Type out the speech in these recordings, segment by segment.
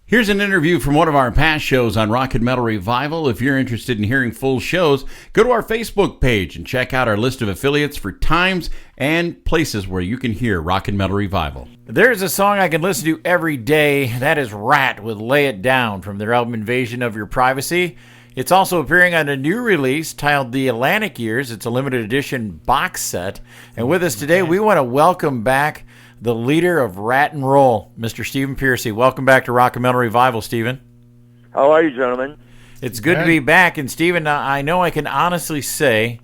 Here's an interview from one of our past shows on Rock and Metal Revival. If you're interested in hearing full shows, go to our Facebook page and check out our list of affiliates for times and places where you can hear Rock and Metal Revival. There's a song I can listen to every day. That is Ratt with Lay It Down from their album Invasion of Your Privacy. It's also appearing on a new release titled The Atlantic Years. It's a limited edition box set. And with us today, we want to welcome back the leader of Ratt and Roll, Mr. Stephen-Pearcy. Welcome back to Rock and Metal Revival, Stephen. How are you, gentlemen? It's good to be back. And, Stephen, I know I can honestly say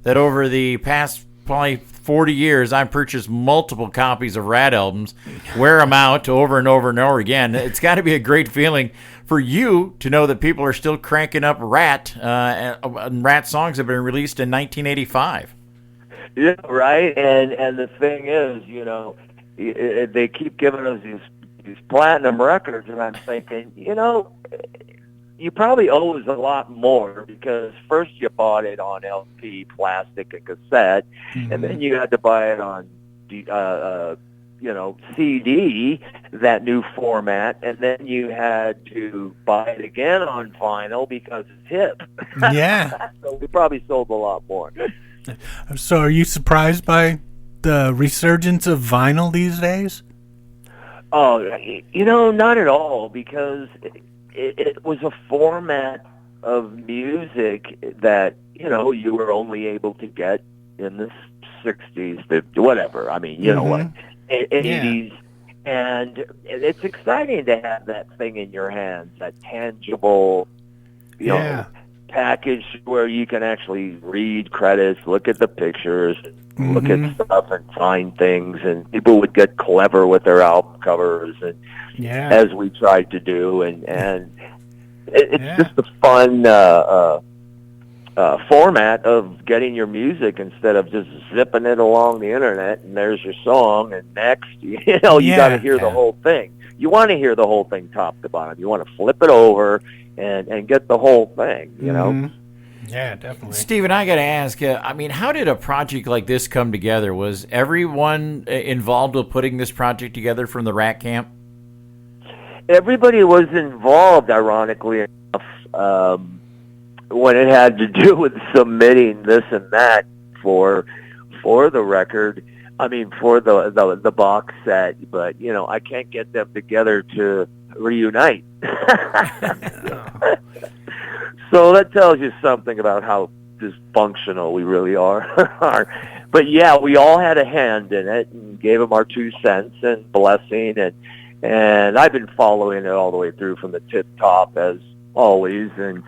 that over the past probably 40 years, I've purchased multiple copies of Ratt albums, wear them out over and over and over again. It's got to be a great feeling for you to know that people are still cranking up Ratt, and Ratt songs have been released in 1985. Yeah, right. And the thing is, you know, they keep giving us these platinum records, and I'm thinking, you know, you probably owe us a lot more because first you bought it on LP, plastic, and cassette, and then you had to buy it on, CD, that new format, and then you had to buy it again on vinyl because it's hip. Yeah. So we probably sold a lot more. So are you surprised by the resurgence of vinyl these days? Oh, you know, not at all, because it was a format of music that, you know, you were only able to get in the 60s, 50s, whatever. I mean, you know, like 80s. And it's exciting to have that thing in your hands, that tangible, you know, package where you can actually read credits, look at the pictures, look at stuff and find things, and people would get clever with their album covers, and as we tried to do, and it's just a fun format of getting your music instead of just zipping it along the internet and there's your song and next, you know, you got to hear the whole thing. You want to hear the whole thing top to bottom. You want to flip it over and get the whole thing, you know? Yeah, definitely. Stephen, I got to ask, I mean, how did a project like this come together? Was everyone involved with putting this project together from the Ratt camp? Everybody was involved, ironically enough, when it had to do with submitting this and that for the record. I mean, for the box set, but, you know, I can't get them together to reunite. So that tells you something about how dysfunctional we really are. But yeah, we all had a hand in it and gave them our 2 cents and blessing, and I've been following it all the way through from the tip top as always, and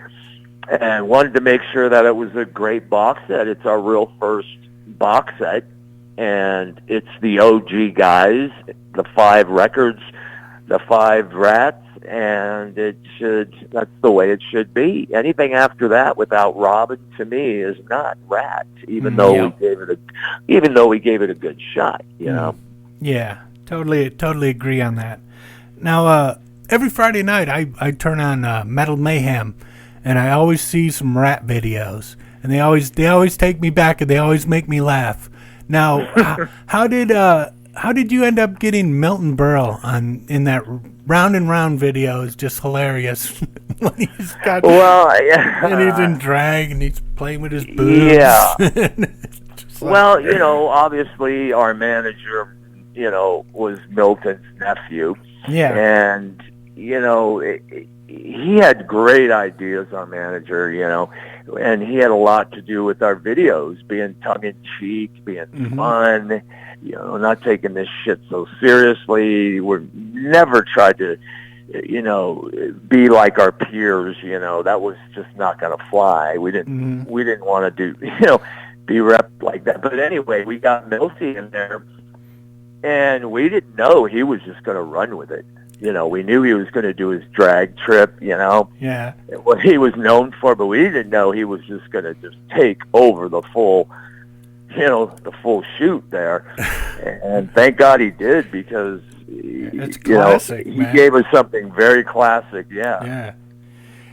wanted to make sure that it was a great box set. It's our real first box set, and it's the OG guys, the 5 records, the 5 Ratts, and that's the way it should be. Anything after that without Robin, to me, is not Ratt, even though we gave it a good shot, you know. Yeah, totally agree on that. Now, every Friday night I turn on Metal Mayhem, and I always see some Ratt videos, and they always take me back, and they always make me laugh. Now, how did you end up getting Milton Berle in that Round and Round video? Is just hilarious. When he's got, and he's in drag and he's playing with his boobs. Yeah. Well, you know, obviously our manager, you know, was Milton's nephew. Yeah. And, you know, he had great ideas, our manager, you know, and he had a lot to do with our videos, being tongue-in-cheek, being fun, you know, not taking this shit so seriously. We never tried to, you know, be like our peers, you know. That was just not going to fly. We didn't want to do, you know, be rep like that. But anyway, we got Milty in there, and we didn't know he was just going to run with it. You know, we knew he was going to do his drag trip, you know. Yeah. What he was known for, but we didn't know he was just going to just take over the full, you know, the full shoot there. And thank God he did, because it's classic, he gave us something very classic. Yeah.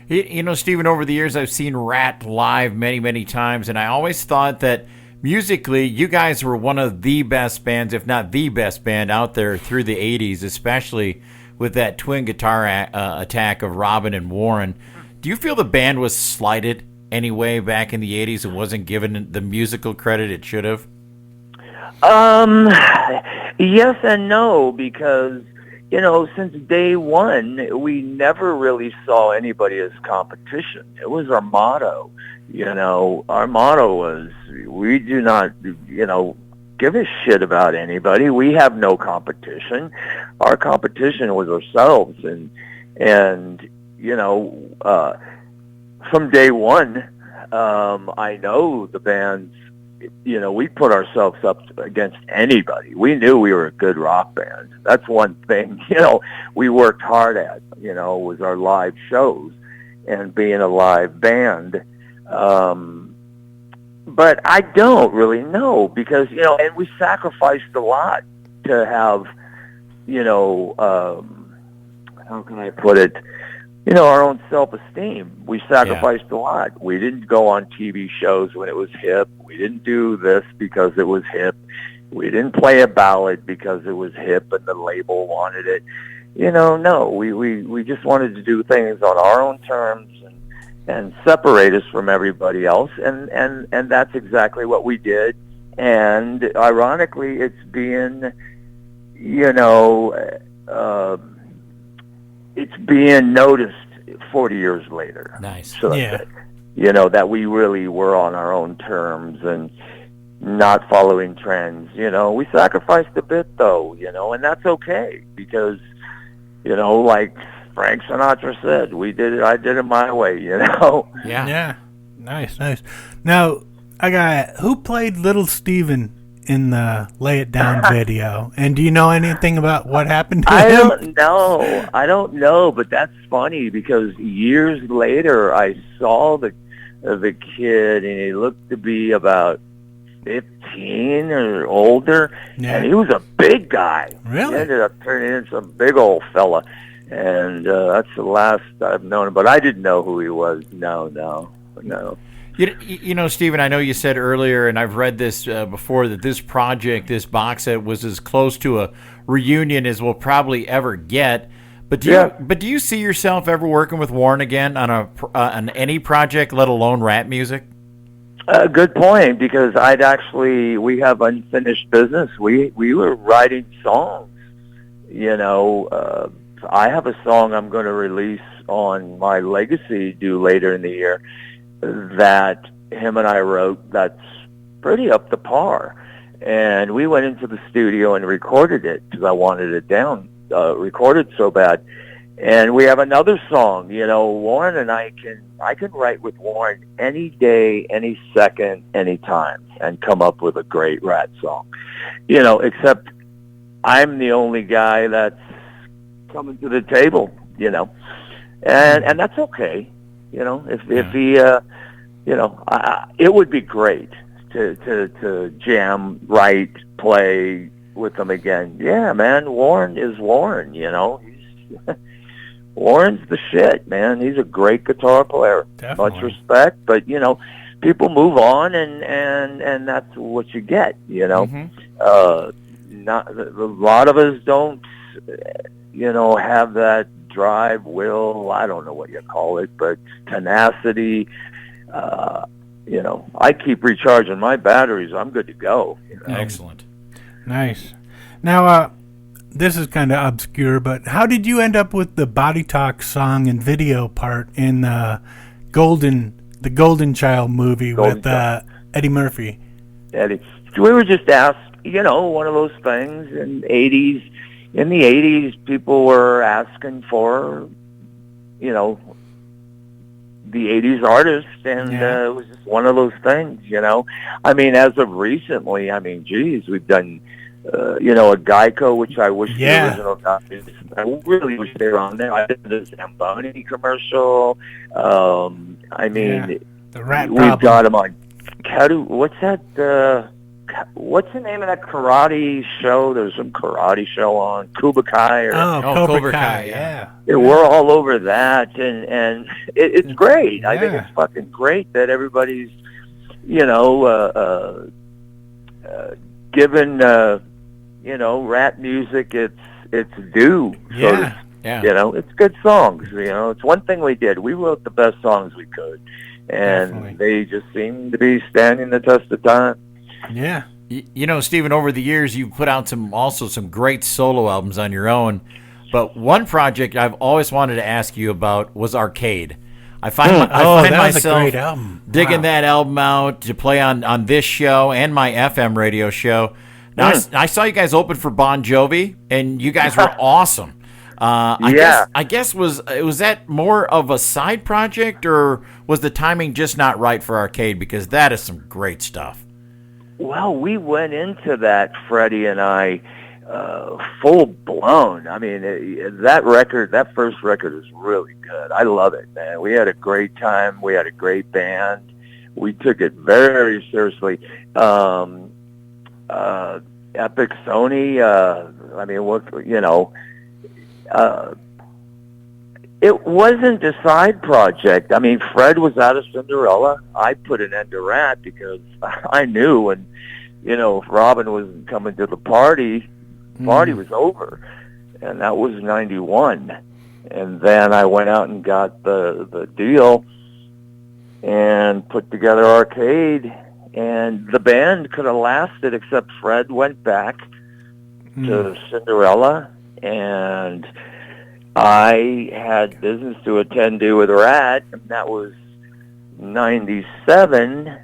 You know, Stephen, over the years I've seen Ratt live many, many times, and I always thought that musically you guys were one of the best bands, if not the best band out there through the 80s, especially with that twin guitar attack of Robin and Warren. Do you feel the band was slighted anyway back in the 80s and wasn't given the musical credit it should have? Yes and no, because, since day one, we never really saw anybody as competition. It was our motto. Our motto was, we do not, give a shit about anybody. We have no competition. Our competition was ourselves. And from day one, I know the bands, we put ourselves up against anybody. We knew we were a good rock band. That's one thing, we worked hard at, was our live shows and being a live band. But I don't really know because, and we sacrificed a lot to have, how can I put it? Our own self-esteem. We sacrificed a lot. We didn't go on TV shows when it was hip. We didn't do this because it was hip. We didn't play a ballad because it was hip and the label wanted it. No. We just wanted to do things on our own terms and separate us from everybody else. And that's exactly what we did. And ironically, it's being, it's being noticed 40 years later. Nice. So that we really were on our own terms and not following trends. We sacrificed a bit though, and that's okay because, like Frank Sinatra said, I did it my way, Yeah. Yeah. Nice. Now, who played Little Steven in the Lay It Down video? And do you know anything about what happened to him? I don't know, but that's funny because years later I saw the kid and he looked to be about 15 or older, and he was a big guy. Really? He ended up turning into some big old fella, and that's the last I've known him, but I didn't know who he was. No. Stephen, I know you said earlier, and I've read this before, that this project, this box set, was as close to a reunion as we'll probably ever get. But do you see yourself ever working with Warren again on any project, let alone Ratt music? Good point, because we have unfinished business. We were writing songs. I have a song I'm going to release on my Legacy due later in the year that him and I wrote that's pretty up to par. And we went into the studio and recorded it because I wanted it recorded so bad. And we have another song, Warren and I can write with Warren any day, any second, any time and come up with a great Ratt song. Except I'm the only guy that's coming to the table, and that's okay. If he, it would be great to jam, write, play with him again. Yeah, man, Warren is Warren, Warren's the shit, man. He's a great guitar player. Definitely. Much respect, but, people move on and that's what you get, Not a lot of us don't, have that drive, will, I don't know what you call it, but tenacity. I keep recharging my batteries. I'm good to go. Excellent. Nice. Now, this is kind of obscure, but how did you end up with the Body Talk song and video part in the Golden Child movie with Eddie Murphy? Eddie. We were just asked, one of those things in the 80s, people were asking for, the 80s artist, and it was just one of those things, as of recently, geez, we've done, a Geico, which I wish the original guys, I really wish they were on there. I did the Zamboni commercial. The Ratt we've got them on what's that, what's the name of that karate show? There's some karate show on Cobra Kai. Cobra Kai, yeah. We're all over that, and it's great. I think it's fucking great that everybody's, given, Ratt music its due, so to Yeah. You know, it's good songs. You know, it's one thing we did. We wrote the best songs we could, and Definitely. they just seem to be standing the test of time. Yeah. You know, Stephen, over the years, you've put out some great solo albums on your own. But one project I've always wanted to ask you about was Arcade. I find myself a great album. digging that album out to play on this show and my FM radio show. Now, I saw you guys open for Bon Jovi, and you guys were awesome. I guess was that more of a side project, or was the timing just not right for Arcade? Because that is some great stuff. Well, we went into that, Freddie and I, full blown. I mean, that first record is really good. I love it, man. We had a great time. We had a great band. We took it very seriously. Epic Sony, I mean, what, you know, it wasn't a side project. I mean, Fred was out of Cinderella. I put an end to Ratt because I knew when, you know, if Robin wasn't coming to the party was over. And that was 91. And then I went out and got the deal and put together Arcade. And the band could have lasted, except Fred went back to Cinderella, and I had business to attend to with Ratt, and that was 97,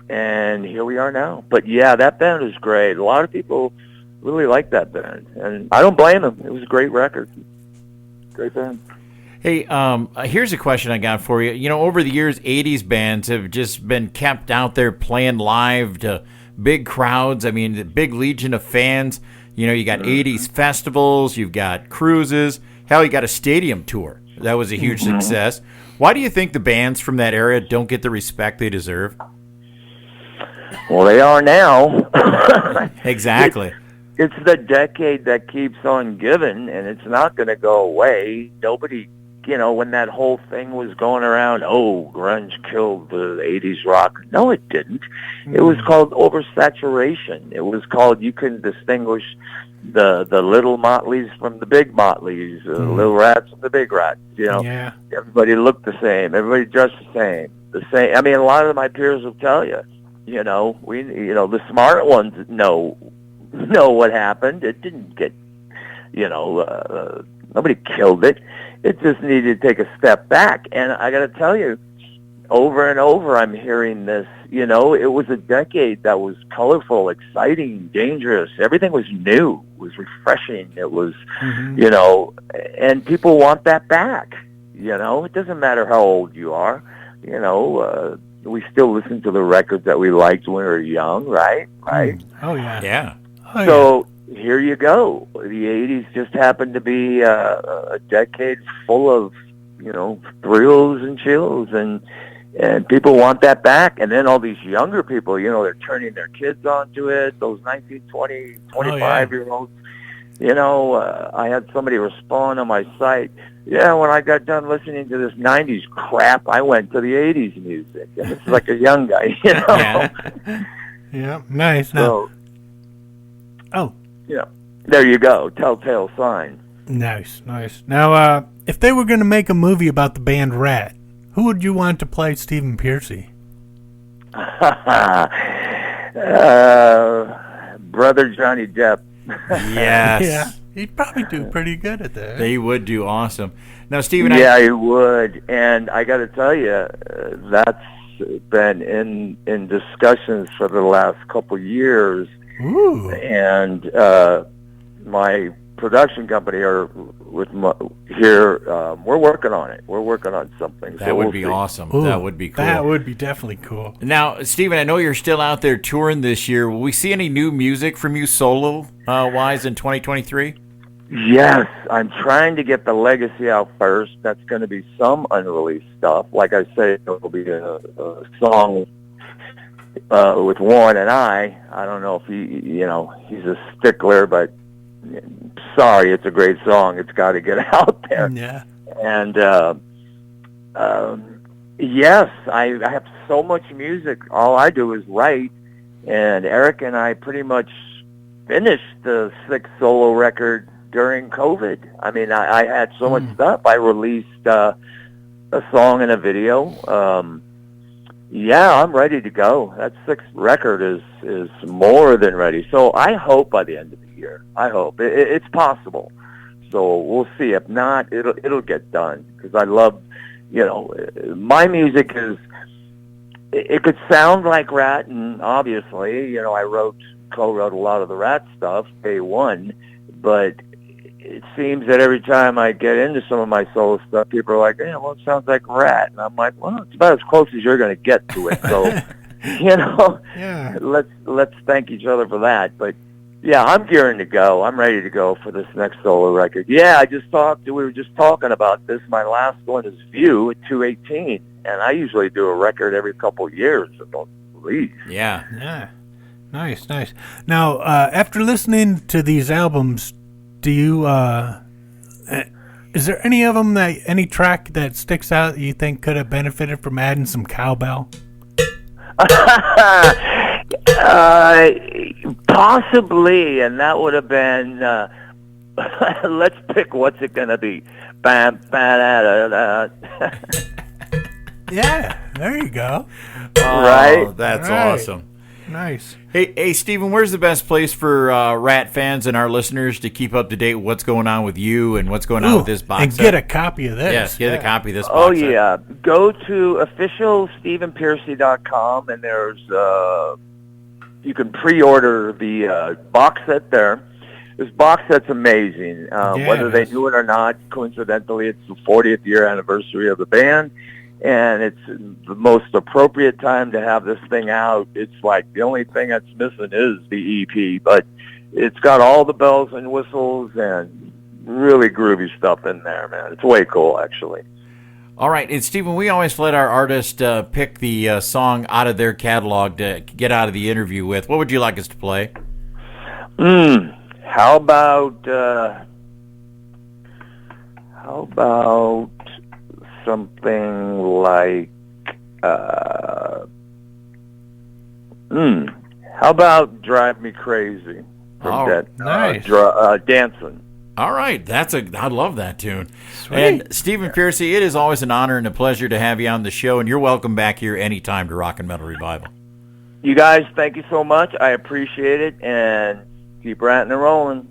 and here we are now. But yeah, that band was great. A lot of people really like that band, and I don't blame them. It was a great record. Great band. Hey, here's a question I got for you. You know, over the years, 80s bands have just been kept out there playing live to big crowds. I mean, the big legion of fans. You know, you got 80s festivals, you've got cruises. Hell, you got a stadium tour. That was a huge success. Why do you think the bands from that era don't get the respect they deserve? Well, they are now. Exactly. It's the decade that keeps on giving, and it's not going to go away. Nobody, you know, when that whole thing was going around, oh, grunge killed the 80s rock. No, it didn't. It was called oversaturation. It was called, you couldn't distinguish the little Motleys from the big Motleys, little Rats from the big Rats. You know, everybody looked the same. Everybody dressed the same. I mean, a lot of my peers will tell you, you know, the smart ones know what happened. It didn't get, you know, nobody killed it. It just needed to take a step back. And I got to tell you, over and over, I'm hearing this. You know, it was a decade that was colorful, exciting, dangerous. Everything was new. It was refreshing. It was, you know, and people want that back. You know, it doesn't matter how old you are. You know, we still listen to the records that we liked when we were young, right? Right? Oh, yeah. Yeah. Oh, so here you go. The 80s just happened to be a decade full of, you know, thrills and chills, and people want that back. And then all these younger people, you know, they're turning their kids onto it, those 19, 20, 25-year-olds. You know, I had somebody respond on my site, yeah, when I got done listening to this 90s crap, I went to the 80s music. And it's like a young guy, you know. Yeah, nice. So, oh. Yeah, there you go. Telltale sign. Nice. Now, if they were going to make a movie about the band Ratt, who would you want to play Stephen-Pearcy? Brother Johnny Depp. Yes. Yeah, he'd probably do pretty good at that. They would do awesome. Now, Stephen. Yeah, he would. And I got to tell you, that's been in discussions for the last couple years. Ooh. And my production company we're working on it. We're working on something. That would be awesome. Ooh, that would be cool. That would be definitely cool. Now, Stephen, I know you're still out there touring this year. Will we see any new music from you solo-wise in 2023? Yes, I'm trying to get the legacy out first. That's going to be some unreleased stuff. Like I say, it'll be a song with Warren and I don't know if he's a stickler, but sorry, it's a great song. It's got to get out there. Yeah. And yes, I have so much music. All I do is write, and Eric and I pretty much finished the 6th solo record during COVID. I mean, I had so much stuff. I released a song and a video. Yeah, I'm ready to go. That 6th record is more than ready. So I hope by the end of the year. I hope it's possible. So we'll see. If not, it'll get done, because I love, my music is. It could sound like Ratt, and obviously, I co-wrote a lot of the Ratt stuff, day one, but it seems that every time I get into some of my solo stuff, people are like, yeah, well, it sounds like Ratt. And I'm like, well, it's about as close as you're going to get to it. So, yeah. let's thank each other for that. But, yeah, I'm gearing to go. I'm ready to go for this next solo record. Yeah, we were just talking about this. My last one is View at 218. And I usually do a record every couple of years, at least. Yeah. Yeah. Nice. Now, after listening to these albums, do you, is there any of them any track that sticks out that you think could have benefited from adding some cowbell? Possibly, and that would have been, let's pick what's it going to be. Bam, ba, da, da. Yeah, there you go. Right? That's awesome. Nice. Hey, Stephen, where's the best place for Ratt fans and our listeners to keep up to date with what's going on with you and what's going on with this box set? And get a copy of this. Yes, get a copy of this box set. Yeah. Go to officialstephen-pearcy.com, and there's you can pre-order the box set there. This box set's amazing. Whether they knew it or not, coincidentally, it's the 40th year anniversary of the band. And it's the most appropriate time to have this thing out. It's like the only thing that's missing is the EP, but it's got all the bells and whistles and really groovy stuff in there, man. It's way cool, actually. All right, and Stephen, we always let our artists pick the song out of their catalog to get out of the interview with. What would you like us to play? How about something like, how about Drive Me Crazy from Dancing. All right, I love that tune. Sweet. And Stephen-Pearcy, it is always an honor and a pleasure to have you on the show, and you're welcome back here anytime to Rock and Metal Revival. You guys, thank you so much. I appreciate it, and keep ratting and rolling.